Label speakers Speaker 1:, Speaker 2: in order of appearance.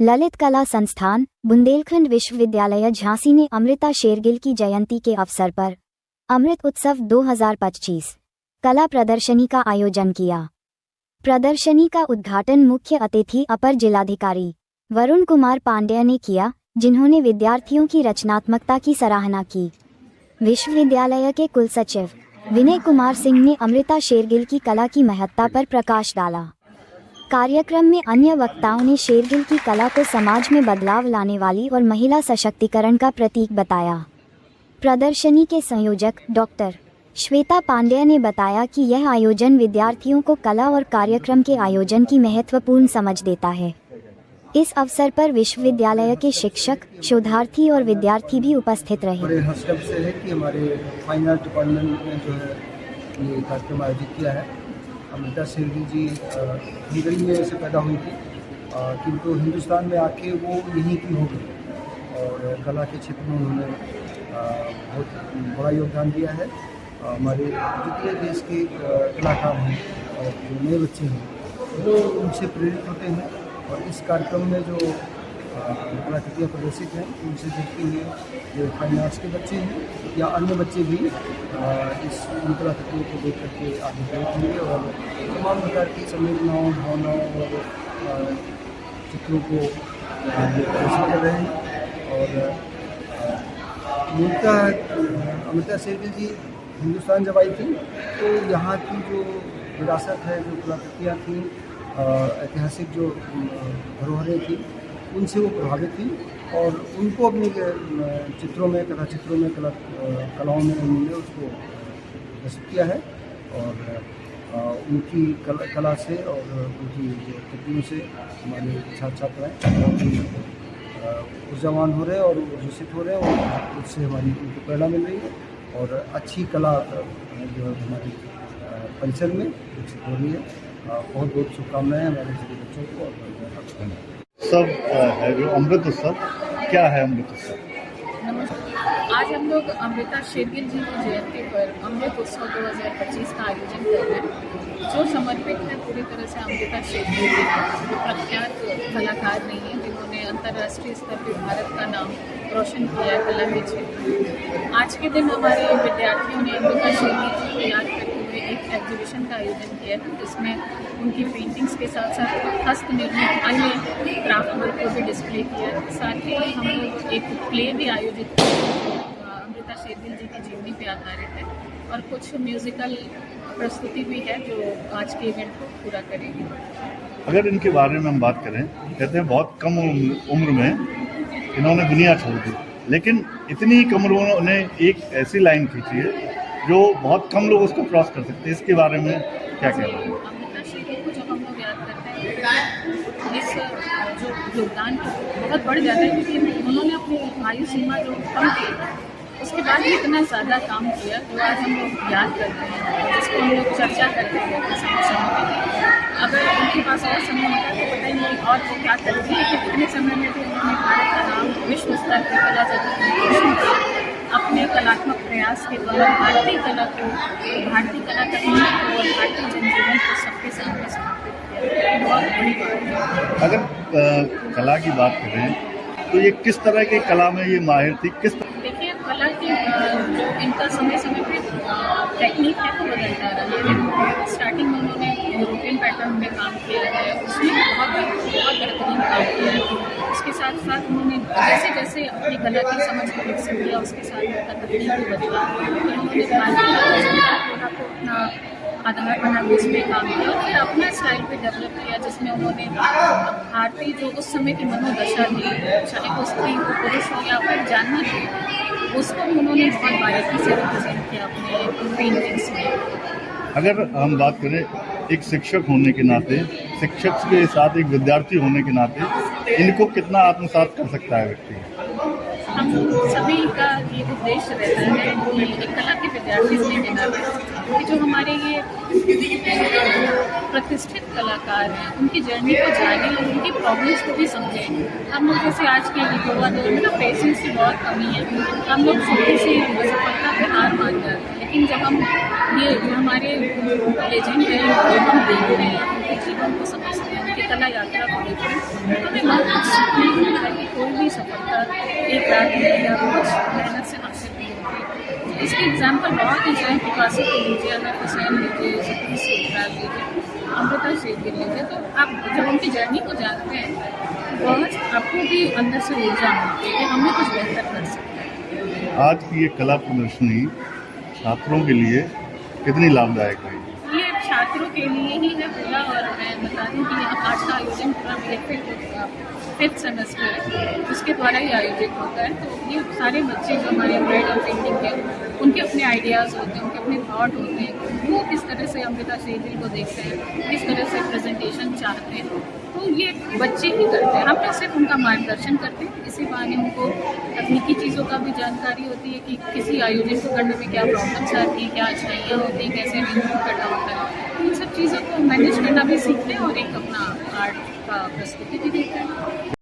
Speaker 1: ललित कला संस्थान बुंदेलखंड विश्वविद्यालय झांसी ने अमृता शेरगिल की जयंती के अवसर पर अमृत उत्सव 2025 कला प्रदर्शनी का आयोजन किया। प्रदर्शनी का उद्घाटन मुख्य अतिथि अपर जिलाधिकारी वरुण कुमार पांडेय ने किया, जिन्होंने विद्यार्थियों की रचनात्मकता की सराहना की। विश्वविद्यालय के कुलसचिव विनय कुमार सिंह ने अमृता शेरगिल की कला की महत्ता पर प्रकाश डाला। कार्यक्रम में अन्य वक्ताओं ने शेरगिल की कला को समाज में बदलाव लाने वाली और महिला सशक्तिकरण का प्रतीक बताया। प्रदर्शनी के संयोजक डॉक्टर श्वेता पांडेय ने बताया कि यह आयोजन विद्यार्थियों को कला और कार्यक्रम के आयोजन की महत्वपूर्ण समझ देता है। इस अवसर पर विश्वविद्यालय के शिक्षक, शोधार्थी और विद्यार्थी भी उपस्थित रहे।
Speaker 2: बड़े हर्षद से है कि हमारे फाइन आर्ट डिपार्टमेंट ने जो है ये कार्यक्रम आयोजित किया है। अमृता शेरगिल जी हिंगरी में से पैदा हुई थी, किंतु हिंदुस्तान में आके वो यहीं की हो गई और कला के क्षेत्र में उन्होंने बहुत बड़ा योगदान दिया है। हमारे जितने देश के कलाकार हैं और जो नए बच्चे हैं वो उनसे प्रेरित होते हैं और इस कार्यक्रम में जो कलाकृतियाँ प्रदर्शित हैं उनसे देखते हुए जो फाइन आर्ट्स के बच्चे हैं या अन्य बच्चे भी इस कलाकृतियों को देख करके आगे बढ़ेंगे और तमाम प्रकार की संवेदनाओं, भावनाओं और चित्रों को प्रदर्शित कर रहे हैं। और मूलतः अमृता शेरगिल जी हिंदुस्तान जब आई थी तो यहाँ की जो विरासत है, जो कलाकृतियाँ थी, ऐतिहासिक जो धरोहरें थी, उनसे वो प्रभावित थी और उनको अपने चित्रों में, कला चित्रों में, कलाओं में उन्होंने उसको प्रस्तुत किया है। और उनकी कला से और उनकी जो कृतियों से हमारे छात्र छात्राएँ बहुत ही ऊर्जावान हो रहे हैं और विकसित हो रहे हैं और उससे हमारी उनको प्रेरणा मिल रही है और अच्छी कला जो है हमारे परिसर में विकसित हो रही है। बहुत बहुत शुभकामनाएं हमारे सभी बच्चों को और
Speaker 3: सब है जो अमृत उत्सव। क्या है अमृत उत्सव?
Speaker 4: नमस्कार, आज हम लोग अमृता शेरगिल जी की जयंती पर अमृत उत्सव 2025 का आयोजन कर रहे हैं, जो समर्पित है पूरी तरह से अमृता शेरगिल जी जो प्रख्यात कलाकार रही हैं, जिन्होंने अंतर्राष्ट्रीय स्तर पर भारत का नाम रोशन किया है कला के क्षेत्र में। आज के दिन हमारे विद्यार्थियों ने अमृता शेरगिल जी को याद करते हुए एक एग्जीबिशन का आयोजन किया है, जिसमें उनकी पेंटिंग्स के साथ साथ हस्तनिर्मित अन्य क्राफ्ट वर्क को भी डिस्प्ले किया है। साथ ही हम लोग एक प्ले भी आयोजित किया अमृता शेरगिल जी की जीवनी पे आधारित है और कुछ म्यूजिकल प्रस्तुति भी है जो आज के इवेंट को पूरा करेगी।
Speaker 3: अगर इनके बारे में हम बात करें, कहते हैं बहुत कम उम्र में इन्होंने दुनिया छोड़ दी, लेकिन इतनी कम उम्र में एक ऐसी लाइन खींची है जो बहुत कम लोग उसको क्रॉस कर सकते हैं। इसके बारे में क्या कहना है?
Speaker 4: अमृता शेरगिल को जब हम लोग याद करते हैं, इस जो योगदान बहुत बढ़ जाता है, क्योंकि उन्होंने अपनी आयु सीमा जो कम की उसके बाद भी इतना ज़्यादा काम किया जो आज हम लोग याद करते हैं, जिसको हम लोग चर्चा करते हैं समय समय में। अगर उनके पास और समय होता है तो पता ही नहीं और वो क्या करती है, कि कितने समय में भी उन्होंने भारत का नाम विश्व स्तर पर कला जगत में रोशन किया। अपने कलात्मक प्रयास के द्वारा भारतीय कला को, भारतीय कला तकनीक को और भारतीय जनजीवन को सबके सामने स्थापित किया। बहुत बड़ी बात है।
Speaker 3: अगर कला की बात करें तो ये किस तरह की कला में ये माहिर थी?
Speaker 4: देखिए, कला की जो इनका समय समय पे टेक्निक है वो बदलता रहा है। स्टार्टिंग में उन्होंने यूरोपियन पैटर्न में काम किया है, उसमें बहुत बेहतरीन काम किया है। उसके साथ साथ उन्होंने जैसे जैसे अपनी कला की समझ को विकसित किया, उसके साथ उनका तकनीक भी बदला। फिर उन्होंने भारतीय कला को अपना आधार बना के उस पर काम किया और फिर अपना स्टाइल पे डेवलप किया, जिसमें उन्होंने भारतीय जो उस समय की मनोदशा थी, चाहे वो स्त्री हो, पुरुष हो या फिर जानवर हो, उसको भी उन्होंने बहुत बारीकी से रिप्रेजेंट किया अपने पेंटिंग्स में।
Speaker 3: अगर हम बात करें एक शिक्षक होने के नाते, शिक्षक के साथ एक विद्यार्थी होने के नाते, इनको कितना आत्मसात कर सकता है व्यक्ति?
Speaker 4: हम सभी का ये उद्देश्य रहता है कि एक कला के विद्यार्थी होने के नाते कि जो हमारे ये प्रतिष्ठित कलाकार हैं उनकी जर्नी को जाने और उनकी प्रॉब्लम्स को भी समझें। हम लोग जैसे आज के युवा दौर में पेशेंस की बहुत कमी है, हम लोग छोटी सी सफलता पे हार मान जाते हैं, लेकिन जब हम ये हमारे लेजेंड है हम देखते हैं, उनके जीवन को समझते हैं, उनकी कला यात्रा को देखते हैं, तो हमें बहुत कुछ रात में या रोज मेहनत से हासिल नहीं होती। इसके एग्जाम्पल बहुत ही चाहे पिकासो को लीजिए, अमर हुसैन लीजिए, सतीश शिवराज लीजिए, अमृता शेरगिल लीजिए, तो आप जब उनकी जर्नी को जानते हैं बहुत आपको भी अंदर से ऊर्जा मिलती है कि हमें कुछ बेहतर कर सकते हैं।
Speaker 3: आज की ये कला प्रदर्शनी छात्रों के लिए कितनी लाभदायक है?
Speaker 4: ये छात्रों के लिए ही है पूरा, और मैं बता दूं कि आज का आयोजन पूरा फिफ्थ सेमेस्टर है, उसके द्वारा ही आयोजित होता है। तो ये सारे बच्चे जो हमारे एम्ब्रॉयडरी और पेंटिंग के उनके अपने आइडियाज़ होते हैं, उनके अपने थॉट होते हैं, वो किस तरह से अमृता शेरगिल को देखते हैं, किस तरह से प्रेजेंटेशन चाहते हैं, तो ये बच्चे ही करते हैं। हम तो सिर्फ उनका मार्गदर्शन करते हैं। इसी बहाने उनको तकनीकी चीज़ों का भी जानकारी होती है कि किसी आयोजन को करने में क्या प्रॉब्लम्स आती हैं, क्या अच्छाइयाँ होती हैं, कैसे रिमूव करना होता है, तो इन सब चीज़ों को मैनेज करना भी सीखते हैं और एक अपना आर्ट का प्रस्तुति भी देते हैं।